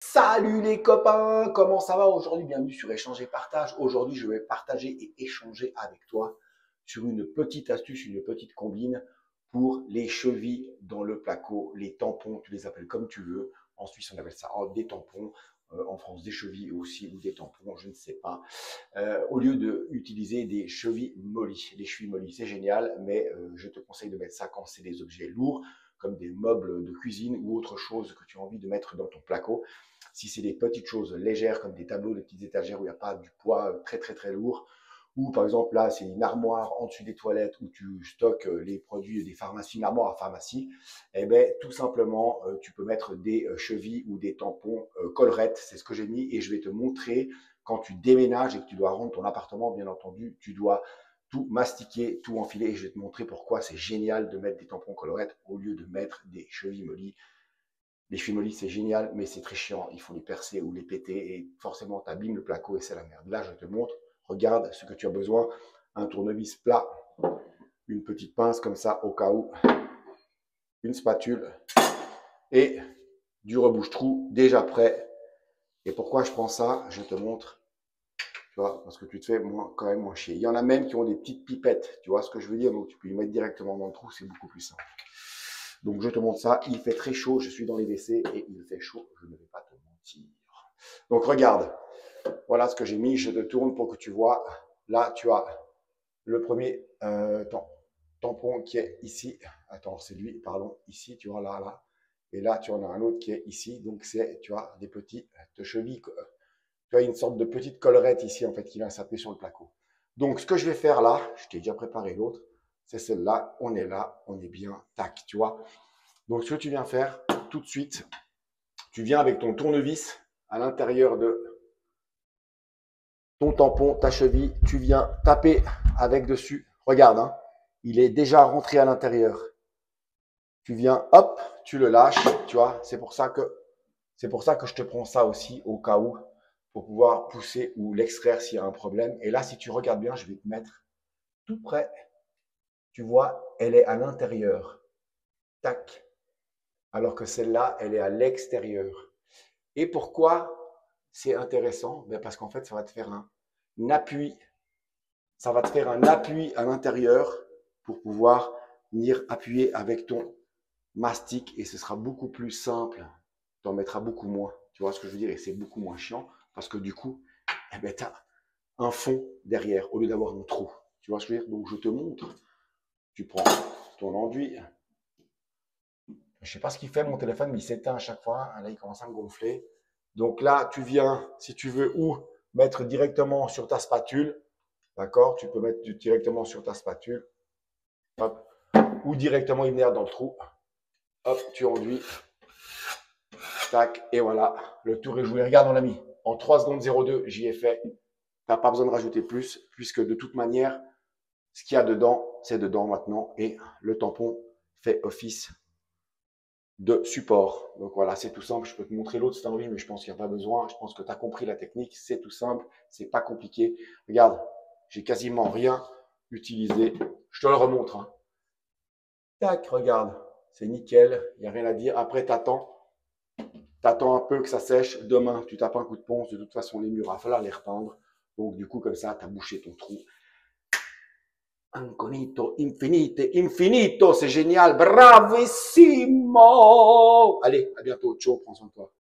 Salut les copains, comment ça va aujourd'hui? Bienvenue sur Échanger Partage. Aujourd'hui, je vais partager et échanger avec toi sur une petite astuce, une petite combine pour les chevilles dans le placo, les tampons, tu les appelles comme tu veux. En Suisse, on appelle ça des tampons. En France, des chevilles aussi ou des tampons, je ne sais pas. Au lieu d'utiliser des chevilles mollies. Les chevilles mollies, c'est génial, mais je te conseille de mettre ça quand c'est des objets lourds, comme des meubles de cuisine ou autre chose que tu as envie de mettre dans ton placo. Si c'est des petites choses légères comme des tableaux, des petites étagères où il n'y a pas du poids très lourd, ou par exemple là c'est une armoire en dessus des toilettes où tu stockes les produits des pharmacies, une armoire à pharmacie, eh ben tout simplement tu peux mettre des chevilles ou des tampons collerettes, c'est ce que j'ai mis et je vais te montrer quand tu déménages et que tu dois rendre ton appartement, bien entendu, tu dois tout mastiquer, tout enfiler et je vais te montrer pourquoi c'est génial de mettre des tampons collerettes au lieu de mettre des chevilles mollies. Les chevilles c'est génial, mais c'est très chiant. Il faut les percer ou les péter et forcément, tu abîmes le placo et c'est la merde. Là, je te montre. Regarde ce que tu as besoin. Un tournevis plat, une petite pince comme ça au cas où, une spatule et du rebouche-trou déjà prêt. Et pourquoi je prends ça? Je te montre. Tu vois, parce que tu te fais quand même moins chier. Il y en a même qui ont des petites pipettes. Tu vois ce que je veux dire? Donc, tu peux y mettre directement dans le trou. C'est beaucoup plus simple. Donc, je te montre ça. Il fait très chaud. Je suis dans les WC et il fait chaud. Je ne vais pas te mentir. Donc, regarde. Voilà ce que j'ai mis. Je te tourne pour que tu vois. Là, tu as le premier tampon qui est ici. Attends, c'est lui, pardon. Ici, tu vois, là. Et là, tu en as un autre qui est ici. Donc, c'est, tu vois, des petits de chevilles. Tu as une sorte de petite collerette ici, en fait, qui vient s'appuyer sur le placo. Donc, ce que je vais faire là, je t'ai déjà préparé l'autre, c'est celle-là. On est là, on est bien, tac, tu vois. Donc, ce que tu viens faire tout de suite, tu viens avec ton tournevis à l'intérieur de ton tampon, ta cheville, tu viens taper avec dessus. Regarde, hein, il est déjà rentré à l'intérieur. Tu viens, hop, tu le lâches, tu vois. C'est pour ça que je te prends ça aussi au cas où pour pouvoir pousser ou l'extraire s'il y a un problème. Et là, si tu regardes bien, je vais te mettre tout près. Tu vois, elle est à l'intérieur. Tac. Alors que celle-là, elle est à l'extérieur. Et pourquoi c'est intéressant? Ben parce qu'en fait, ça va te faire un appui. Ça va te faire un appui à l'intérieur pour pouvoir venir appuyer avec ton mastic et ce sera beaucoup plus simple. Tu en mettras beaucoup moins. Tu vois ce que je veux dire? Et c'est beaucoup moins chiant parce que du coup, eh ben, tu as un fond derrière au lieu d'avoir un trou. Tu vois ce que je veux dire? Donc, je te montre. Tu prends ton enduit. Je ne sais pas ce qu'il fait, mon téléphone, mais il s'éteint à chaque fois. Là, il commence à me gonfler. Donc là, tu viens, si tu veux, ou mettre directement sur ta spatule. D'accord? Tu peux mettre directement sur ta spatule. Hop. Ou directement y venir dans le trou. Hop, tu enduis. Tac, et voilà. Le tour est joué. Regarde, mon ami. En 3 secondes 02, j'y ai fait. Tu n'as pas besoin de rajouter plus, puisque de toute manière, ce qu'il y a dedans, c'est dedans maintenant. Et le tampon fait office de support. Donc voilà, c'est tout simple. Je peux te montrer l'autre si tu as envie, mais je pense qu'il n'y a pas besoin. Je pense que tu as compris la technique. C'est tout simple. C'est pas compliqué. Regarde, j'ai quasiment rien utilisé. Je te le remontre. Hein. Tac, regarde. C'est nickel. Il n'y a rien à dire. Après, t'attends un peu que ça sèche. Demain, tu tapes un coup de ponce. De toute façon, les murs, il va falloir les repeindre. Donc, du coup, comme ça, tu as bouché ton trou. Incognito, infinito, c'est génial, bravissimo. Allez, à bientôt, ciao, prends soin de toi.